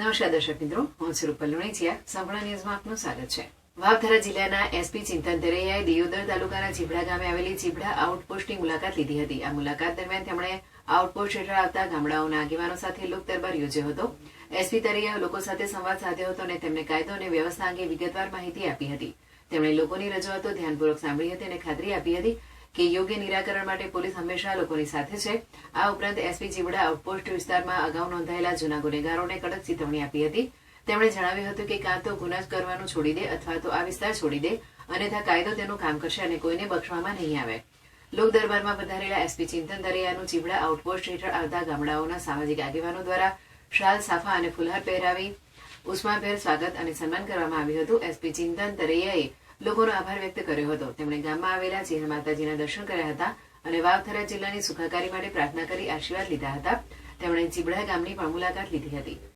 નમસ્કાર દર્શક મિત્રો, હું છું રૂપલ લુણીચિયા. સંપૂર્ણ ન્યૂઝમાં આપનું સ્વાગત છે. વાવથરા જિલ્લાના એસપી ચિંતન તરૈયાએ દિયોદર તાલુકાના ચીબડા ગામે આવેલી ચીબડા આઉટપોસ્ટની મુલાકાત લીધી હતી. આ મુલાકાત દરમિયાન તેમણે આઉટપોસ્ટ હેઠળ આવતા ગામડાઓના આગેવાનો સાથે લોક દરબાર યોજ્યો હતો. એસપી તરૈયાએ લોકો સાથે સંવાદ સાધ્યો હતો અને તેમને કાયદો અને વ્યવસ્થા અંગે વિગતવાર માહિતી આપી હતી. તેમણે લોકોની રજૂઆતો ધ્યાનપૂર્વક સાંભળી હતી અને ખાતરી આપી હતી કે યોગ્ય નિરાકરણ માટે પોલીસ હંમેશા લોકોની સાથે છે. આ ઉપરાંત એસપી ચીબડા આઉટપોસ્ટ વિસ્તારમાં અગાઉ નોંધાયેલા જૂના ગુનેગારોને કડક ચેતવણી આપી હતી. તેમણે જણાવ્યું હતું કે કાં તો ગુના કરવાનું છોડી દે અથવા તો આ વિસ્તાર છોડી દે, અન્યથા કાયદો તેનું કામ કરશે અને કોઈને બક્ષવામાં નહીં આવે. લોક દરબારમાં પધારેલા એસપી ચિંતન તરૈયાનું ચીબડા આઉટપોસ્ટ હેઠળ આવતા ગામડાઓના સામાજિક આગેવાનો દ્વારા શાલ, સાફા અને ફુલહાર પહેરાવી ઉષ્માભેર સ્વાગત અને સન્માન કરવામાં આવ્યું હતું. એસપી ચિંતન તરૈયાએ લોકોનો આભાર વ્યક્ત કર્યો હતો. તેમણે ગામમાં આવેલા ચીર માતાજીના દર્શન કર્યા હતા અને વાવથરા જિલ્લાની સુખાકારી માટે પ્રાર્થના કરી આશીર્વાદ લીધા હતા. તેમણે ચીબડા ગામની પણ મુલાકાત લીધી હતી.